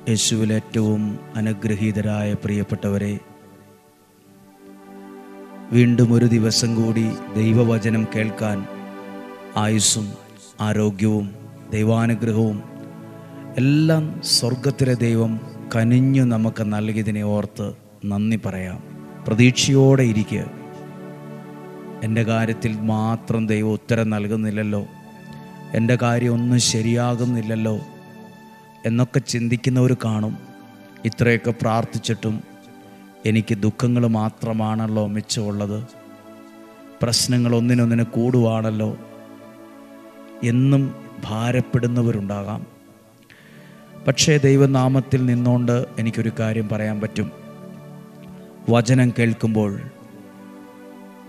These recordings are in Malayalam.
യേശുവിൽ ഏറ്റവും അനുഗ്രഹീതരായ പ്രിയപ്പെട്ടവരെ, വീണ്ടും ഒരു ദിവസം കൂടി ദൈവവചനം കേൾക്കാൻ ആയുസ്സും ആരോഗ്യവും ദൈവാനുഗ്രഹവും എല്ലാം സ്വർഗത്തിലെ ദൈവം കനിഞ്ഞു നമുക്ക് നൽകിയതിനെ ഓർത്ത് നന്ദി പറയാം. പ്രതീക്ഷയോടെ ഇരിക്കുക. എൻ്റെ കാര്യത്തിൽ മാത്രം ദൈവം ഉത്തരം നൽകുന്നില്ലല്ലോ, എൻ്റെ കാര്യം ഒന്നും ശരിയാകുന്നില്ലല്ലോ എന്നൊക്കെ ചിന്തിക്കുന്നവർ കാണും. ഇത്രയൊക്കെ പ്രാർത്ഥിച്ചിട്ടും എനിക്ക് ദുഃഖങ്ങൾ മാത്രമാണല്ലോ മിച്ചമുള്ളത്, പ്രശ്നങ്ങൾ ഒന്നിനൊന്നിന് കൂടുവാണല്ലോ എന്നും ഭാരപ്പെടുന്നവരുണ്ടാകാം. പക്ഷേ ദൈവനാമത്തിൽ നിന്നുകൊണ്ട് എനിക്കൊരു കാര്യം പറയാൻ പറ്റും. വചനം കേൾക്കുമ്പോൾ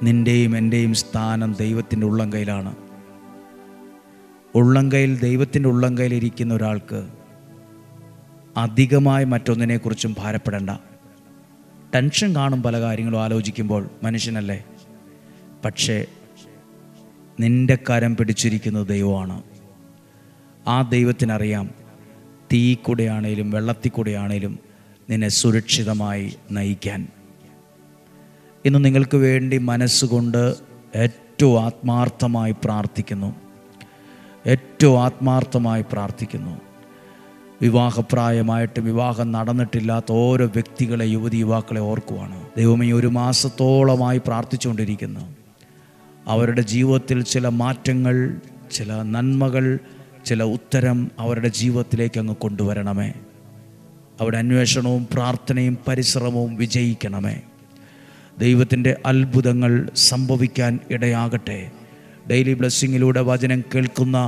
നിൻ്റെയും എൻ്റെയും സ്ഥാനം ദൈവത്തിൻ്റെ ഉള്ളംകൈയിലാണ്. ഉള്ളംകൈയിൽ, ദൈവത്തിൻ്റെ ഉള്ളംകൈയിലിരിക്കുന്ന ഒരാൾക്ക് അധികമായി മറ്റൊന്നിനെക്കുറിച്ചും ഭാരപ്പെടേണ്ട. ടെൻഷൻ കാണും പല കാര്യങ്ങളും ആലോചിക്കുമ്പോൾ, മനുഷ്യനല്ലേ. പക്ഷേ നിൻ്റെ കരം പിടിച്ചിരിക്കുന്നത് ദൈവമാണ്. ആ ദൈവത്തിനറിയാം തീ കൂടെയാണേലും വെള്ളത്തിൽ കൂടെയാണേലും നിന്നെ സുരക്ഷിതമായി നയിക്കാൻ. ഇന്ന് നിങ്ങൾക്ക് വേണ്ടി മനസ്സുകൊണ്ട് ഏറ്റവും ആത്മാർത്ഥമായി പ്രാർത്ഥിക്കുന്നു. വിവാഹപ്രായമായിട്ട് വിവാഹം നടന്നിട്ടില്ലാത്ത ഓരോ വ്യക്തികളെ, യുവതി യുവാക്കളെ ഓർക്കുവാണ്. ദൈവമേ, ഒരു മാസത്തോളമായി പ്രാർത്ഥിച്ചുകൊണ്ടിരിക്കുന്നു. അവരുടെ ജീവിതത്തിൽ ചില മാറ്റങ്ങൾ, ചില നന്മകൾ, ചില ഉത്തരം അവരുടെ ജീവിതത്തിലേക്ക് അങ്ങ് കൊണ്ടുവരണമേ. അവിടെ അന്വേഷണവും പ്രാർത്ഥനയും പരിശ്രമവും വിജയിക്കണമേ. ദൈവത്തിൻ്റെ അത്ഭുതങ്ങൾ സംഭവിക്കാൻ ഇടയാകട്ടെ. ഡെയിലി ബ്ലെസ്സിങ്ങിലൂടെ വചനം കേൾക്കുന്ന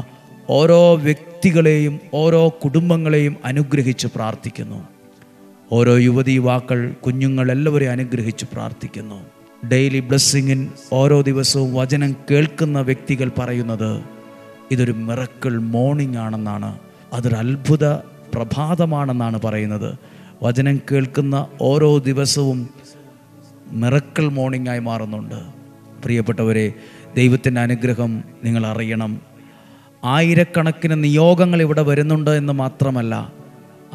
ഓരോ വ്യക്തികളെയും ഓരോ കുടുംബങ്ങളെയും അനുഗ്രഹിച്ച് പ്രാർത്ഥിക്കുന്നു. ഓരോ യുവതി യുവാക്കൾ, കുഞ്ഞുങ്ങൾ എല്ലാവരെയും അനുഗ്രഹിച്ച് പ്രാർത്ഥിക്കുന്നു. ഡെയിലി ബ്ലെസ്സിങ്ങിൻ ഓരോ ദിവസവും വചനം കേൾക്കുന്ന വ്യക്തികൾ പറയുന്നത് ഇതൊരു മിറക്കിൾ മോർണിംഗ് ആണെന്നാണ്, അതൊരു അത്ഭുത പ്രഭാതമാണെന്നാണ് പറയുന്നത്. വചനം കേൾക്കുന്ന ഓരോ ദിവസവും മിറക്കിൾ മോർണിംഗായി മാറുന്നുണ്ട്. പ്രിയപ്പെട്ടവരെ, ദൈവത്തിൻ്റെ അനുഗ്രഹം നിങ്ങൾ അറിയണം. ആയിരക്കണക്കിന് നിയോഗങ്ങൾ ഇവിടെ വരുന്നുണ്ട് എന്ന് മാത്രമല്ല,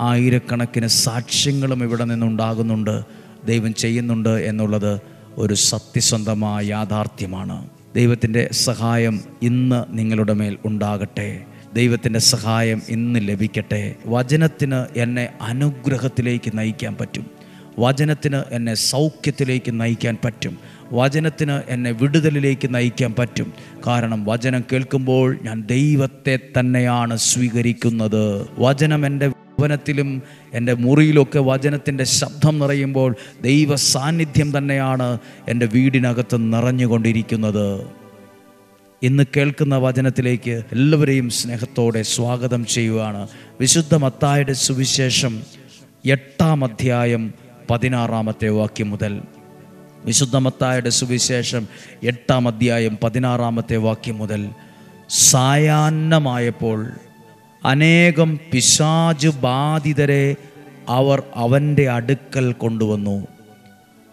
ആയിരക്കണക്കിന് സാക്ഷ്യങ്ങളും ഇവിടെ നിന്നുണ്ടാകുന്നുണ്ട്. ദൈവം ചെയ്യുന്നുണ്ട് എന്നുള്ളത് ഒരു സത്യസന്ധമായ യാഥാർത്ഥ്യമാണ്. ദൈവത്തിൻ്റെ സഹായം ഇന്ന് നിങ്ങളുടെ മേൽ ഉണ്ടാകട്ടെ. ദൈവത്തിൻ്റെ സഹായം ഇന്ന് ലഭിക്കട്ടെ. വചനത്തിന് എന്നെ അനുഗ്രഹത്തിലേക്ക് നയിക്കാൻ പറ്റും. വചനത്തിന് എന്നെ സൗഖ്യത്തിലേക്ക് നയിക്കാൻ പറ്റും. വചനത്തിന് എന്നെ വിടുതലിലേക്ക് നയിക്കാൻ പറ്റും. കാരണം വചനം കേൾക്കുമ്പോൾ ഞാൻ ദൈവത്തെ തന്നെയാണ് സ്വീകരിക്കുന്നത്. വചനം എൻ്റെ ഭവനത്തിലും എൻ്റെ മുറിയിലൊക്കെ വചനത്തിൻ്റെ ശബ്ദം നിറയുമ്പോൾ ദൈവ സാന്നിധ്യം തന്നെയാണ് എൻ്റെ വീടിനകത്ത് നിറഞ്ഞുകൊണ്ടിരിക്കുന്നത്. ഇന്ന് കേൾക്കുന്ന വചനത്തിലേക്ക് എല്ലാവരെയും സ്നേഹത്തോടെ സ്വാഗതം ചെയ്യുകയാണ്. വിശുദ്ധ മത്തായിയുടെ സുവിശേഷം 8-ാം അധ്യായം 16-ാമത്തെ വാക്യം മുതൽ. വിശുദ്ധ മത്തായിയുടെ സുവിശേഷം 8-ാം അധ്യായം 16-ാമത്തെ വാക്യം മുതൽ. സായാഹ്നമായപ്പോൾ അനേകം പിശാച് ബാധിതരെ അവർ അവൻ്റെ അടുക്കൽ കൊണ്ടുവന്നു.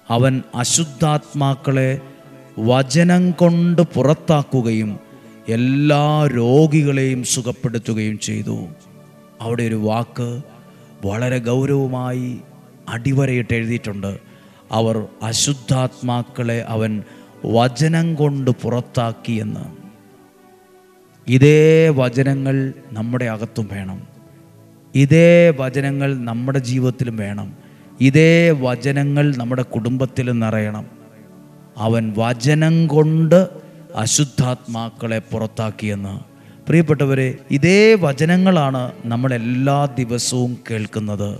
അവൻ അശുദ്ധാത്മാക്കളെ വചനം കൊണ്ട് പുറത്താക്കുകയും എല്ലാ രോഗികളെയും സുഖപ്പെടുത്തുകയും ചെയ്തു. അവിടെ ഒരു വാക്ക് വളരെ ഗൗരവമായി അടിവരയിട്ട് എഴുതിയിട്ടുണ്ട്. അവർ അശുദ്ധാത്മാക്കളെ അവൻ വചനം കൊണ്ട് പുറത്താക്കിയെന്ന്. ഇതേ വചനങ്ങൾ നമ്മുടെ അകത്തും വേണം. ഇതേ വചനങ്ങൾ നമ്മുടെ ജീവിതത്തിലും വേണം. ഇതേ വചനങ്ങൾ നമ്മുടെ കുടുംബത്തിലും നിറയണം. അവൻ വചനം കൊണ്ട് അശുദ്ധാത്മാക്കളെ പുറത്താക്കിയെന്ന്. പ്രിയപ്പെട്ടവരെ, ഇതേ വചനങ്ങളാണ് നമ്മളെല്ലാ ദിവസവും കേൾക്കുന്നത്.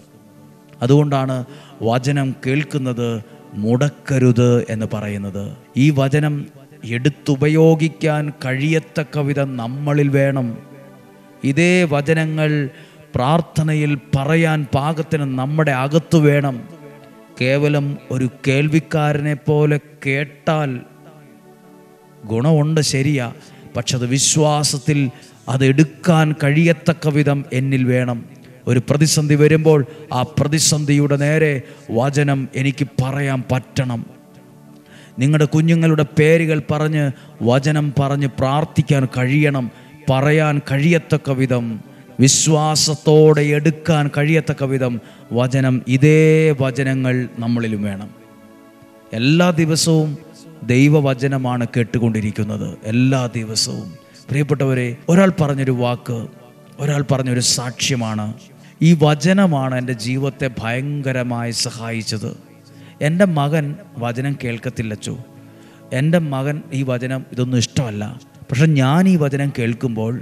അതുകൊണ്ടാണ് വചനം കേൾക്കുന്നത് മുടക്കരുത് എന്ന് പറയുന്നത്. ഈ വചനം എടുത്തുപയോഗിക്കാൻ കഴിയത്തക്ക വിധം നമ്മളിൽ വേണം. ഇതേ വചനങ്ങൾ പ്രാർത്ഥനയിൽ പറയാൻ പാകത്തിന് നമ്മുടെ അകത്തു വേണം. കേവലം ഒരു കേൾവിക്കാരനെ പോലെ കേട്ടാൽ ഗുണമുണ്ട്, ശരിയാ. പക്ഷെ അത് വിശ്വാസത്തിൽ അതെടുക്കാൻ കഴിയത്തക്ക വിധം എന്നിൽ വേണം. ഒരു പ്രതിസന്ധി വരുമ്പോൾ ആ പ്രതിസന്ധിയുടെ നേരെ വചനം എനിക്ക് പറയാൻ പറ്റണം. നിങ്ങളുടെ കുഞ്ഞുങ്ങളുടെ പേരുകൾ പറഞ്ഞ് വചനം പറഞ്ഞ് പ്രാർത്ഥിക്കാൻ കഴിയണം. പറയാൻ കഴിയത്തക്ക വിധം വിശ്വാസത്തോടെ എടുക്കാൻ കഴിയത്തക്ക വിധം വചനം, ഇതേ വചനങ്ങൾ നമ്മളിലും വേണം. എല്ലാ ദിവസവും ദൈവവചനമാണ് കേട്ടുകൊണ്ടിരിക്കുന്നത്, എല്ലാ ദിവസവും. പ്രിയപ്പെട്ടവരെ, ഒരാൾ പറഞ്ഞൊരു വാക്ക്, ഒരാൾ പറഞ്ഞൊരു സാക്ഷ്യമാണ്. ഈ വചനമാണ് എൻ്റെ ജീവിതത്തെ ഭയങ്കരമായി സഹായിച്ചത്. എൻ്റെ മകൻ വചനം കേൾക്കത്തില്ലച്ചോ, എൻ്റെ മകൻ ഈ വചനം ഇതൊന്നും ഇഷ്ടമല്ല. പക്ഷെ ഞാൻ ഈ വചനം കേൾക്കുമ്പോൾ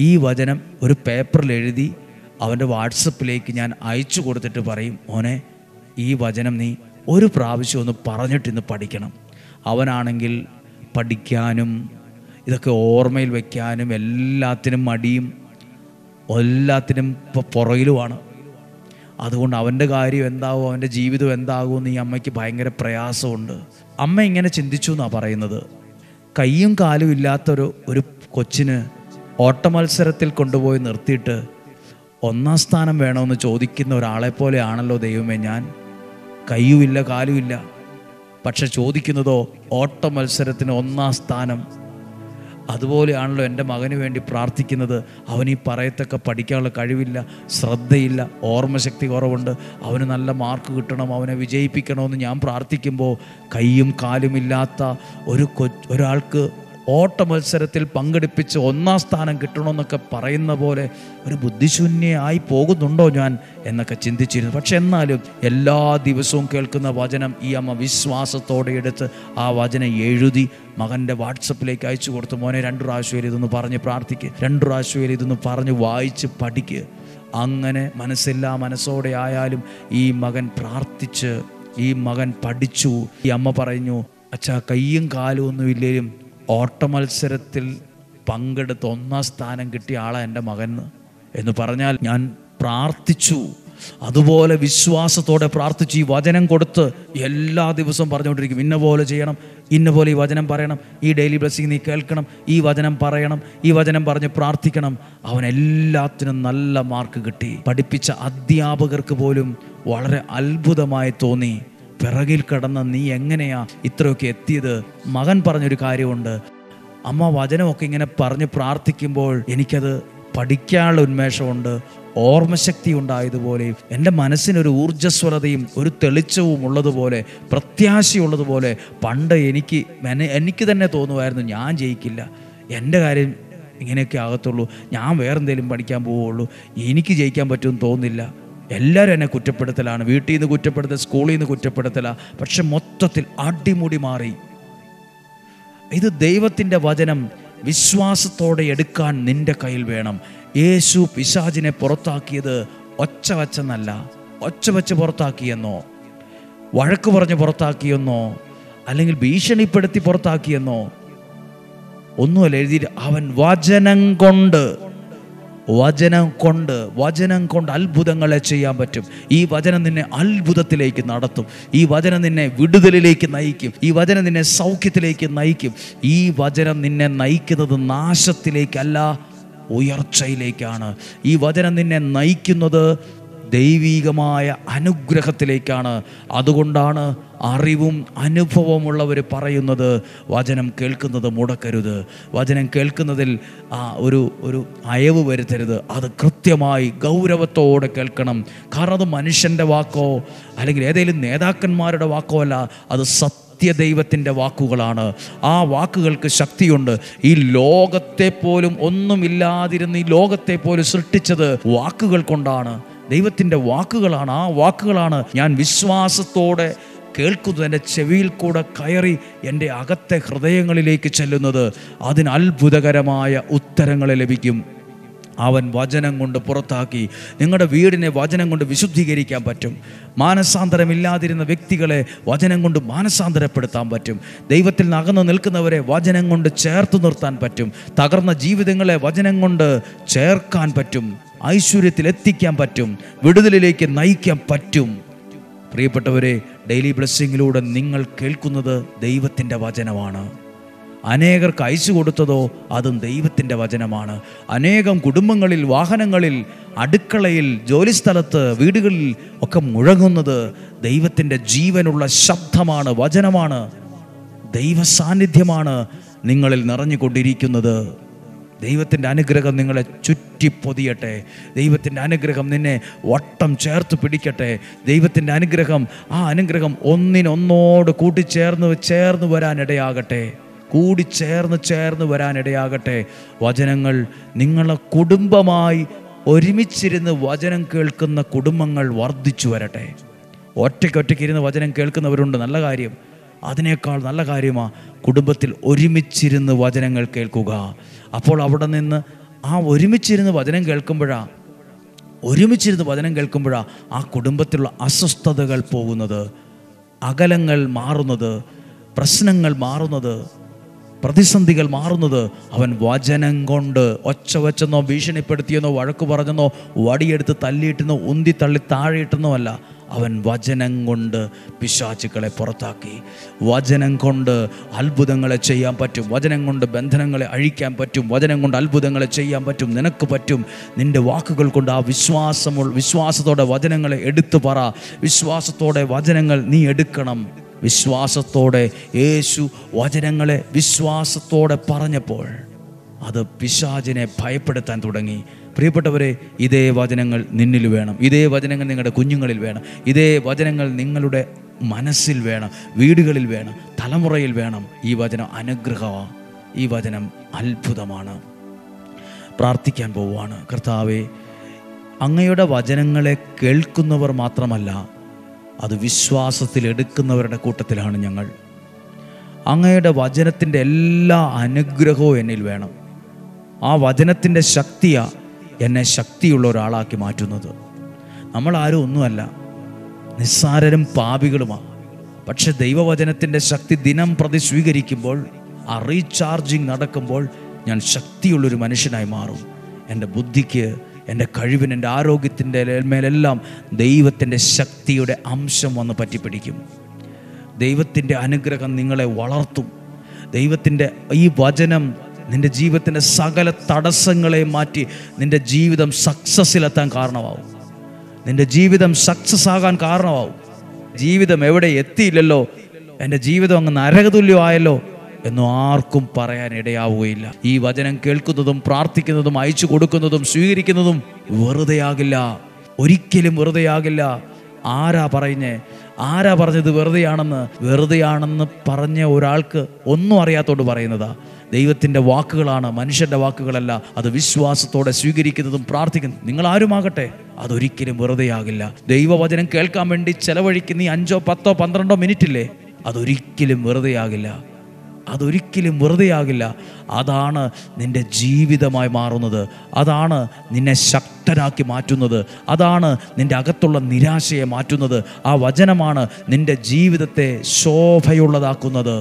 ഈ വചനം ഒരു പേപ്പറിൽ എഴുതി അവൻ്റെ വാട്സപ്പിലേക്ക് ഞാൻ അയച്ചു കൊടുത്തിട്ട് പറയും, മോനെ ഈ വചനം നീ ഒരു പ്രാവശ്യം ഒന്ന് പറഞ്ഞിട്ടിന്ന് പഠിക്കണം. അവനാണെങ്കിൽ പഠിക്കാനും ഇതൊക്കെ ഓർമ്മയിൽ വയ്ക്കാനും എല്ലാത്തിനും മടിയും എല്ലാത്തിനും പുറകിലുമാണ്. അതുകൊണ്ട് അവൻ്റെ കാര്യം എന്താവും, അവൻ്റെ ജീവിതം എന്താകുമെന്ന് ഈ അമ്മയ്ക്ക് ഭയങ്കര പ്രയാസമുണ്ട്. അമ്മ ഇങ്ങനെ ചിന്തിച്ചു എന്നാണ് പറയുന്നത്. കയ്യും കാലും ഇല്ലാത്തൊരു കൊച്ചിന് ഓട്ടമത്സരത്തിൽ കൊണ്ടുപോയി നിർത്തിയിട്ട് 1ാം സ്ഥാനം വേണമെന്ന് ചോദിക്കുന്ന ഒരാളെപ്പോലെയാണല്ലോ ദൈവമേ ഞാൻ. കയ്യുമില്ല കാലുമില്ല, പക്ഷെ ചോദിക്കുന്നതോ ഓട്ടമത്സരത്തിന് 1ാം സ്ഥാനം. അതുപോലെയാണല്ലോ എൻ്റെ മകന് വേണ്ടി പ്രാർത്ഥിക്കുന്നത്. അവൻ ഈ പറയത്തൊക്കെ പഠിക്കാനുള്ള കഴിവില്ല, ശ്രദ്ധയില്ല, ഓർമ്മശക്തി കുറവുണ്ട്, അവന് നല്ല മാർക്ക് കിട്ടണം, അവനെ വിജയിപ്പിക്കണമെന്ന് ഞാൻ പ്രാർത്ഥിക്കുമ്പോൾ കയ്യും കാലുമില്ലാത്ത ഒരാൾക്ക് ഓട്ടമത്സരത്തിൽ പങ്കെടുപ്പിച്ച് 1ാം സ്ഥാനം കിട്ടണമെന്നൊക്കെ പറയുന്ന പോലെ ഒരു ബുദ്ധിശൂന്യമായി പോകുന്നുണ്ടോ ഞാൻ എന്നൊക്കെ ചിന്തിച്ചിരുന്നു. പക്ഷെ എന്നാലും എല്ലാ ദിവസവും കേൾക്കുന്ന വചനം ഈ അമ്മ വിശ്വാസത്തോടെ എടുത്ത് ആ വചനം എഴുതി മകൻ്റെ വാട്സപ്പിലേക്ക് അയച്ചു കൊടുത്തു. മോനെ 2 പ്രാവശ്യം ഇതൊന്ന് പറഞ്ഞ് പ്രാർത്ഥിക്ക്, 2 പ്രാവശ്യം ഇതൊന്ന് പറഞ്ഞ് വായിച്ച് പഠിക്ക്. അങ്ങനെ മനസ്സില്ലാ മനസ്സോടെ ആയാലും ഈ മകൻ പ്രാർത്ഥിച്ച്, ഈ മകൻ പഠിച്ചു. ഈ അമ്മ പറഞ്ഞു, അച്ഛാ കയ്യും കാലും ഒന്നും ഇല്ലേലും ഓട്ടമത്സരത്തിൽ പങ്കെടുത്ത് 1ാം സ്ഥാനം കിട്ടിയ ആളാണ് എൻ്റെ മകൻ എന്ന് പറഞ്ഞാൽ ഞാൻ പ്രാർത്ഥിച്ചു. അതുപോലെ വിശ്വാസത്തോടെ പ്രാർത്ഥിച്ചു. ഈ വചനം കൊടുത്ത് എല്ലാ ദിവസവും പറഞ്ഞുകൊണ്ടിരിക്കും, ഇന്ന പോലെ ചെയ്യണം, ഇന്ന പോലെ ഈ വചനം പറയണം, ഈ ഡെയിലി ബ്ലെസ്സിങ് നീ കേൾക്കണം, ഈ വചനം പറയണം, ഈ വചനം പറഞ്ഞ് പ്രാർത്ഥിക്കണം. അവൻ എല്ലാത്തിനും നല്ല മാർക്ക് കിട്ടി. പഠിപ്പിച്ച അധ്യാപകർക്ക് പോലും വളരെ അത്ഭുതമായി തോന്നി. പിറകിൽ കിടന്ന നീ എങ്ങനെയാ ഇത്രയൊക്കെ എത്തിയത്? മകൻ പറഞ്ഞൊരു കാര്യമുണ്ട്, അമ്മ വചനമൊക്കെ ഇങ്ങനെ പറഞ്ഞ് പ്രാർത്ഥിക്കുമ്പോൾ എനിക്കത് പഠിക്കാനുള്ള ഉന്മേഷമുണ്ട്, ഓർമ്മശക്തി ഉണ്ടായതുപോലെ, എൻ്റെ മനസ്സിനൊരു ഊർജ്ജസ്വലതയും ഒരു തെളിച്ചവും ഉള്ളതുപോലെ, പ്രത്യാശയുള്ളതുപോലെ പണ്ട് എനിക്ക് തന്നെ തോന്നുമായിരുന്നു ഞാൻ ജയിക്കില്ല, എൻ്റെ കാര്യം ഇങ്ങനെയൊക്കെ ആകത്തുള്ളൂ, ഞാൻ വേറെന്തെങ്കിലും പഠിക്കാൻ പോവുള്ളൂ, എനിക്ക് ജയിക്കാൻ പറ്റുമെന്ന് തോന്നുന്നില്ല, എല്ലാവരും എന്നെ കുറ്റപ്പെടുത്തലാണ്, വീട്ടിൽ നിന്ന് കുറ്റപ്പെടുത്തൽ, സ്കൂളിൽ നിന്ന് കുറ്റപ്പെടുത്തലാണ്. പക്ഷെ മൊത്തത്തിൽ അടിമുടി മാറി. ഇത് ദൈവത്തിൻ്റെ വചനം വിശ്വാസത്തോടെ എടുക്കാൻ നിന്റെ കയ്യിൽ വേണം. യേശു പിശാചിനെ പുറത്താക്കിയത് ഒച്ച വച്ചെന്നല്ല, ഒച്ച വെച്ച് പുറത്താക്കിയെന്നോ, വഴക്ക് പറഞ്ഞ് പുറത്താക്കിയെന്നോ, അല്ലെങ്കിൽ ഭീഷണിപ്പെടുത്തി പുറത്താക്കിയെന്നോ ഒന്നുമല്ല എഴുതിയിട്ട്, അവൻ വചനം കൊണ്ട് അത്ഭുതങ്ങളെ ചെയ്യാൻ പറ്റും. ഈ വചനം നിന്നെ അത്ഭുതത്തിലേക്ക് നടത്തും. ഈ വചനം നിന്നെ വിടുതലിലേക്ക് നയിക്കും. ഈ വചനം നിന്നെ സൗഖ്യത്തിലേക്ക് നയിക്കും. ഈ വചനം നിന്നെ നയിക്കുന്നത് നാശത്തിലേക്കല്ല, ഉയർച്ചയിലേക്കാണ്. ഈ വചനം നിന്നെ നയിക്കുന്നത് ദൈവികമായ അനുഗ്രഹത്തിലേക്കാണ്. അതുകൊണ്ടാണ് അറിവും അനുഭവമുള്ളവർ പറയുന്നത്, വചനം കേൾക്കുന്നത് മുടക്കരുത്, വചനം കേൾക്കുന്നതിൽ ഒരു അയവ് വരുത്തരുത്, അത് കൃത്യമായി ഗൗരവത്തോടെ കേൾക്കണം. കാരണം അത് മനുഷ്യൻ്റെ വാക്കോ അല്ലെങ്കിൽ ഏതെങ്കിലും നേതാക്കന്മാരുടെ വാക്കോ അല്ല, അത് സത്യദൈവത്തിൻ്റെ വാക്കുകളാണ്. ആ വാക്കുകൾക്ക് ശക്തിയുണ്ട്. ഈ ലോകത്തെ പോലും ഒന്നുമില്ലാതിരുന്ന് ഈ ലോകത്തെ പോലും സൃഷ്ടിച്ചത് വാക്കുകൾ കൊണ്ടാണ്. ദൈവത്തിൻ്റെ വാക്കുകളാണ്. ആ വാക്കുകളാണ് ഞാൻ വിശ്വാസത്തോടെ കേൾക്കുന്നത്. എൻ്റെ ചെവിയിൽ കൂടെ കയറി എൻ്റെ അകത്തെ ഹൃദയങ്ങളിലേക്ക് ചെല്ലുന്നത്. അതിന് അത്ഭുതകരമായ ഉത്തരങ്ങൾ ലഭിക്കും. അവൻ വചനം കൊണ്ട് പുറത്താക്കി. നിങ്ങളുടെ വീടിനെ വചനം കൊണ്ട് വിശുദ്ധീകരിക്കാൻ പറ്റും. മാനസാന്തരമില്ലാതിരുന്ന വ്യക്തികളെ വചനം കൊണ്ട് മാനസാന്തരപ്പെടുത്താൻ പറ്റും. ദൈവത്തിൽ നിന്ന് അകന്നു നിൽക്കുന്നവരെ വചനം കൊണ്ട് ചേർത്ത് നിർത്താൻ പറ്റും. തകർന്ന ജീവിതങ്ങളെ വചനം കൊണ്ട് ചേർക്കാൻ പറ്റും. ഐശ്വര്യത്തിൽ എത്തിക്കാൻ പറ്റും. വിടുതലിലേക്ക് നയിക്കാൻ പറ്റും. പ്രിയപ്പെട്ടവരെ, ഡെയിലി ബ്ലെസ്സിങ്ങിലൂടെ നിങ്ങൾ കേൾക്കുന്നത് ദൈവത്തിൻ്റെ വചനമാണ്. അനേകർക്ക് അയച്ചു കൊടുത്തതോ അതും ദൈവത്തിൻ്റെ വചനമാണ്. അനേകം കുടുംബങ്ങളിൽ, വാഹനങ്ങളിൽ, അടുക്കളയിൽ, ജോലിസ്ഥലത്ത്, വീടുകളിൽ ഒക്കെ മുഴങ്ങുന്നത് ദൈവത്തിൻ്റെ ജീവനുള്ള ശബ്ദമാണ്, വചനമാണ്. ദൈവ സാന്നിധ്യമാണ് നിങ്ങളിൽ നിറഞ്ഞുകൊണ്ടിരിക്കുന്നത്. ദൈവത്തിൻ്റെ അനുഗ്രഹം നിങ്ങളെ ചുറ്റിപ്പൊതിയട്ടെ. ദൈവത്തിൻ്റെ അനുഗ്രഹം നിന്നെ വട്ടം ചേർത്ത് പിടിക്കട്ടെ. ദൈവത്തിൻ്റെ അനുഗ്രഹം, ആ അനുഗ്രഹം ഒന്നിനൊന്നോട് ചേർന്ന് വരാനിടയാകട്ടെ. ചേർന്ന് വരാനിടയാകട്ടെ. വചനങ്ങൾ നിങ്ങളെ കുടുംബമായി ഒരുമിച്ചിരുന്ന് വചനം കേൾക്കുന്ന കുടുംബങ്ങൾ വർദ്ധിച്ചു വരട്ടെ. ഒറ്റയ്ക്കൊറ്റയ്ക്കിരുന്ന് വചനം കേൾക്കുന്നവരുണ്ട്, നല്ല കാര്യം. അതിനേക്കാൾ നല്ല കാര്യമാണ് കുടുംബത്തിൽ ഒരുമിച്ചിരുന്ന് വചനങ്ങൾ കേൾക്കുക. അപ്പോൾ അവിടെ നിന്ന് ആ ഒരുമിച്ചിരുന്ന് വചനം കേൾക്കുമ്പോഴാണ് ആ കുടുംബത്തിലുള്ള അസ്വസ്ഥതകൾ പോകുന്നത്, അകലങ്ങൾ മാറുന്നത്, പ്രശ്നങ്ങൾ മാറുന്നത്, പ്രതിസന്ധികൾ മാറുന്നത്. അവൻ വചനം കൊണ്ട് ഒച്ച വെച്ചെന്നോ ഭീഷണിപ്പെടുത്തിയെന്നോ വഴക്ക് പറഞ്ഞെന്നോ വടിയെടുത്ത് തല്ലിയിട്ടെന്നോ ഉന്തി തള്ളി താഴെയിട്ടെന്നോ അല്ല. അവൻ വചനം കൊണ്ട് പിശാചുക്കളെ പുറത്താക്കി. വചനം കൊണ്ട് അത്ഭുതങ്ങളെ ചെയ്യാൻ പറ്റും. വചനം കൊണ്ട് ബന്ധനങ്ങളെ അഴിക്കാൻ പറ്റും. വചനം കൊണ്ട് അത്ഭുതങ്ങളെ ചെയ്യാൻ പറ്റും. നിനക്ക് പറ്റും. നിൻ്റെ വാക്കുകൾ കൊണ്ട് ആ വിശ്വാസത്തോടെ വചനങ്ങളെ എടുത്തു പറ. വിശ്വാസത്തോടെ വചനങ്ങൾ നീ എടുക്കണം. വിശ്വാസത്തോടെ യേശു വചനങ്ങളെ വിശ്വാസത്തോടെ പറഞ്ഞപ്പോൾ അത് പിശാചിനെ ഭയപ്പെടുത്താൻ തുടങ്ങി. പ്രിയപ്പെട്ടവരെ, ഇതേ വചനങ്ങൾ നിന്നിൽ വേണം. ഇതേ വചനങ്ങൾ നിങ്ങളുടെ കുഞ്ഞുങ്ങളിൽ വേണം. ഇതേ വചനങ്ങൾ നിങ്ങളുടെ മനസ്സിൽ വേണം, വീടുകളിൽ വേണം, തലമുറയിൽ വേണം. ഈ വചനം അനുഗ്രഹമാണ്. ഈ വചനം അത്ഭുതമാണ്. പ്രാർത്ഥിക്കാൻ പോവുകയാണ്. കർത്താവേ, അങ്ങയുടെ വചനങ്ങളെ കേൾക്കുന്നവർ മാത്രമല്ല, അത് വിശ്വാസത്തിൽ എടുക്കുന്നവരുടെ കൂട്ടത്തിലാണ് ഞങ്ങൾ. അങ്ങയുടെ വചനത്തിൻ്റെ എല്ലാ അനുഗ്രഹവും എന്നിൽ വേണം. ആ വചനത്തിൻ്റെ ശക്തിയാണ് എന്നെ ശക്തിയുള്ള ഒരാളാക്കി മാറ്റുന്നത്. നമ്മളാരും ഒന്നുമല്ല, നിസ്സാരരും പാപികളുമാണ്. പക്ഷെ ദൈവവചനത്തിൻ്റെ ശക്തി ദിനം പ്രതി സ്വീകരിക്കുമ്പോൾ, ആ റീചാർജിങ് നടക്കുമ്പോൾ ഞാൻ ശക്തിയുള്ളൊരു മനുഷ്യനായി മാറും. എൻ്റെ ബുദ്ധിക്ക്, എൻ്റെ കഴിവിന്, എൻ്റെ ആരോഗ്യത്തിൻ്റെ മേലെല്ലാം ദൈവത്തിൻ്റെ ശക്തിയുടെ അംശം വന്ന് പറ്റിപ്പിടിക്കും. ദൈവത്തിൻ്റെ അനുഗ്രഹം നിങ്ങളെ വളർത്തും. ദൈവത്തിൻ്റെ ഈ വചനം നിൻ്റെ ജീവിതത്തിൻ്റെ സകല തടസ്സങ്ങളെ മാറ്റി നിൻ്റെ ജീവിതം സക്സസ്സിലെത്താൻ കാരണമാവും. നിൻ്റെ ജീവിതം സക്സസ് ആകാൻ കാരണമാവും. ജീവിതം എവിടെ എത്തിയില്ലല്ലോ, എൻ്റെ ജീവിതം അങ്ങ് നരകതുല്യമായല്ലോ എന്നും ആർക്കും പറയാൻ ഇടയാവുകയില്ല. ഈ വചനം കേൾക്കുന്നതും പ്രാർത്ഥിക്കുന്നതും അയച്ചു കൊടുക്കുന്നതും സ്വീകരിക്കുന്നതും വെറുതെയാകില്ല, ഒരിക്കലും വെറുതെയാകില്ല. ആരാ പറഞ്ഞത് വെറുതെയാണെന്ന് പറഞ്ഞ ഒരാൾക്ക് ഒന്നും അറിയാത്തോണ്ട് പറയുന്നതാ. ദൈവത്തിൻ്റെ വാക്കുകളാണ്, മനുഷ്യൻ്റെ വാക്കുകളല്ല. അത് വിശ്വാസത്തോടെ സ്വീകരിക്കുന്നതും പ്രാർത്ഥിക്കുന്നതും നിങ്ങളാരുമാകട്ടെ, അതൊരിക്കലും വെറുതെയാകില്ല. ദൈവവചനം കേൾക്കാൻ വേണ്ടി ചെലവഴിക്കുന്ന ഈ 5, 10, 12 മിനിറ്റില്ലേ, അതൊരിക്കലും വെറുതെയാകില്ല. അതാണ് നിൻ്റെ ജീവിതമായി മാറുന്നത്. അതാണ് നിന്നെ ശക്തനാക്കി മാറ്റുന്നത്. അതാണ് നിൻ്റെ അകത്തുള്ള നിരാശയെ മാറ്റുന്നത്. ആ വചനമാണ് നിൻ്റെ ജീവിതത്തെ ശോഭയുള്ളതാക്കുന്നത്.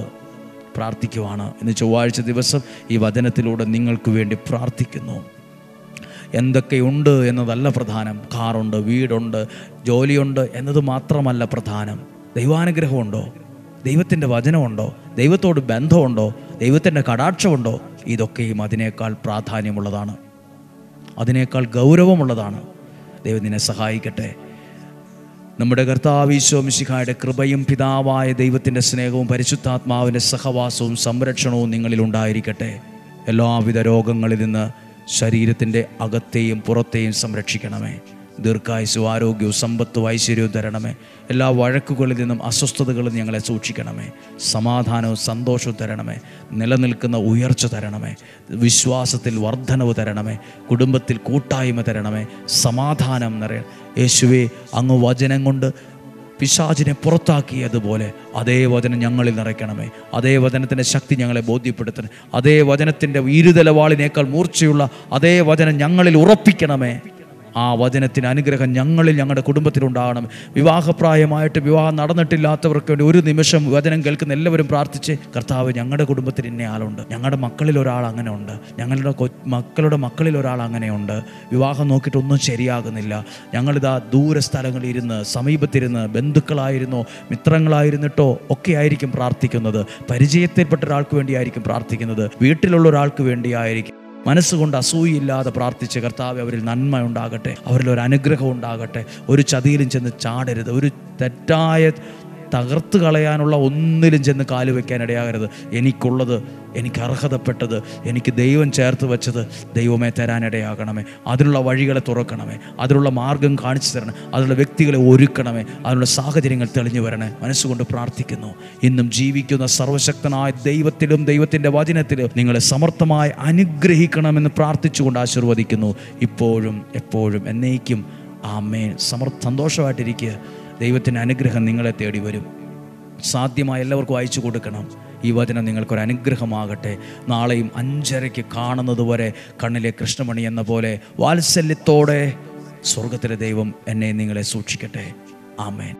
പ്രാർത്ഥിക്കുവാണ്. ഇന്ന് ചൊവ്വാഴ്ച ദിവസം ഈ വചനത്തിലൂടെ നിങ്ങൾക്ക് വേണ്ടി പ്രാർത്ഥിക്കുന്നു. എന്തൊക്കെയുണ്ട് എന്നതല്ല പ്രധാനം. കാറുണ്ട്, വീടുണ്ട്, ജോലിയുണ്ട് എന്നത് മാത്രമല്ല പ്രധാനം. ദൈവാനുഗ്രഹമുണ്ടോ? ദൈവത്തിൻ്റെ വചനമുണ്ടോ? ദൈവത്തോട് ബന്ധമുണ്ടോ? ദൈവത്തിൻ്റെ കടാക്ഷമുണ്ടോ? ഇതൊക്കെയും അതിനേക്കാൾ പ്രാധാന്യമുള്ളതാണ്, അതിനേക്കാൾ ഗൗരവമുള്ളതാണ്. ദൈവം നിന്നെ സഹായിക്കട്ടെ. നമ്മുടെ കർത്താവ് ഈശോ മിശിഹായുടെ കൃപയും പിതാവായ ദൈവത്തിൻ്റെ സ്നേഹവും പരിശുദ്ധാത്മാവിൻ്റെ സഹവാസവും സംരക്ഷണവും നിങ്ങളിൽ ഉണ്ടായിരിക്കട്ടെ. എല്ലാവിധ രോഗങ്ങളിൽ നിന്ന് ശരീരത്തിൻ്റെ അകത്തെയും പുറത്തെയും സംരക്ഷിക്കണമേ. ദീർഘായുസ്സും ആരോഗ്യവും സമ്പത്തും ഐശ്വര്യവും തരണമേ. എല്ലാ വഴക്കുകളിൽ നിന്നും അസ്വസ്ഥതകളിൽ ഞങ്ങളെ സൂക്ഷിക്കണമേ. സമാധാനവും സന്തോഷവും തരണമേ. നിലനിൽക്കുന്ന ഉയർച്ച തരണമേ. വിശ്വാസത്തിൽ വർധനവ് തരണമേ. കുടുംബത്തിൽ കൂട്ടായ്മ തരണമേ. സമാധാനം നിറയണം. യേശുവേ, അങ്ങ് വചനം കൊണ്ട് പിശാചിനെ പുറത്താക്കിയതുപോലെ അതേ വചനം ഞങ്ങളിൽ നിറയ്ക്കണമേ. അതേ വചനത്തിൻ്റെ ശക്തി ഞങ്ങളെ ബോധ്യപ്പെടുത്തണേ. അതേ വചനത്തിൻ്റെ ഇരുതലവാളിനേക്കാൾ മൂർച്ചയുള്ള അതേ വചനം ഞങ്ങളിൽ ഉറപ്പിക്കണമേ. ആ വചനത്തിന് അനുഗ്രഹം ഞങ്ങളിൽ, ഞങ്ങളുടെ കുടുംബത്തിലുണ്ടാകണം. വിവാഹപ്രായമായിട്ട് വിവാഹം നടന്നിട്ടില്ലാത്തവർക്ക് വേണ്ടി ഒരു നിമിഷം വചനം കേൾക്കുന്ന എല്ലാവരും പ്രാർത്ഥിച്ച്, കർത്താവ്, ഞങ്ങളുടെ കുടുംബത്തിൽ ഇന്ന ആളുണ്ട്, ഞങ്ങളുടെ മക്കളിൽ ഒരാൾ അങ്ങനെ ഉണ്ട്, ഞങ്ങളുടെ മക്കളുടെ മക്കളിൽ ഒരാൾ അങ്ങനെയുണ്ട്, വിവാഹം നോക്കിയിട്ടൊന്നും ശരിയാകുന്നില്ല, ഞങ്ങളിതാ ദൂര സ്ഥലങ്ങളിലിരുന്ന്, സമീപത്തിരുന്ന്, ബന്ധുക്കളായിരുന്നോ മിത്രങ്ങളായിരുന്നിട്ടോ ഒക്കെ ആയിരിക്കും പ്രാർത്ഥിക്കുന്നത്. പരിചയത്തിൽപ്പെട്ട ഒരാൾക്ക് വേണ്ടിയായിരിക്കും പ്രാർത്ഥിക്കുന്നത്. വീട്ടിലുള്ള ഒരാൾക്ക് വേണ്ടിയായിരിക്കും. മനസ്സുകൊണ്ട് അസൂയില്ലാതെ പ്രാർത്ഥിച്ച്, കർത്താവ്, അവരിൽ നന്മ ഉണ്ടാകട്ടെ, അവരിൽ ഒരു അനുഗ്രഹം ഉണ്ടാകട്ടെ. ഒരു ചതിയിലും ചെന്ന് ചാടരുത്. ഒരു തെറ്റായ തകർത്ത് കളയാനുള്ള ഒന്നിലും ചെന്ന് കാല് വയ്ക്കാൻ ഇടയാകരുത്. എനിക്കുള്ളത്, എനിക്ക് അർഹതപ്പെട്ടത്, എനിക്ക് ദൈവം ചേർത്ത് വെച്ചത് ദൈവമേ തരാനിടയാകണമേ. അതിനുള്ള വഴികളെ തുറക്കണമേ, അതിനുള്ള മാർഗം കാണിച്ചു തരണേ, അതിനുള്ള വ്യക്തികളെ ഒരുക്കണമേ, അതിനുള്ള സാഹചര്യങ്ങൾ തെളിഞ്ഞു വരണേ. മനസ്സുകൊണ്ട് പ്രാർത്ഥിക്കുന്നു. ഇന്നും ജീവിക്കുന്ന സർവശക്തനായ ദൈവത്തിലും ദൈവത്തിൻ്റെ വചനത്തിലും നിങ്ങളെ സമർത്ഥമായി അനുഗ്രഹിക്കണമെന്ന് പ്രാർത്ഥിച്ചുകൊണ്ട് ആശീർവദിക്കുന്നു. ഇപ്പോഴും എപ്പോഴും എന്നേക്കും ആമേൻ. സന്തോഷമായിട്ടിരിക്കുക. ദൈവത്തിൻ്റെ അനുഗ്രഹം നിങ്ങളെ തേടി വരും. സാധ്യമായ എല്ലാവർക്കും അയച്ചു കൊടുക്കണം. ഈ വചനം നിങ്ങൾക്കൊരു അനുഗ്രഹമാകട്ടെ. നാളെയും 5:30 കാണുന്നത് വരെ കണ്ണിലെ കൃഷ്ണമണി എന്ന പോലെ വാത്സല്യത്തോടെ സ്വർഗത്തിലെ ദൈവം എന്നെ നിങ്ങളെ സൂക്ഷിക്കട്ടെ. ആമേൻ.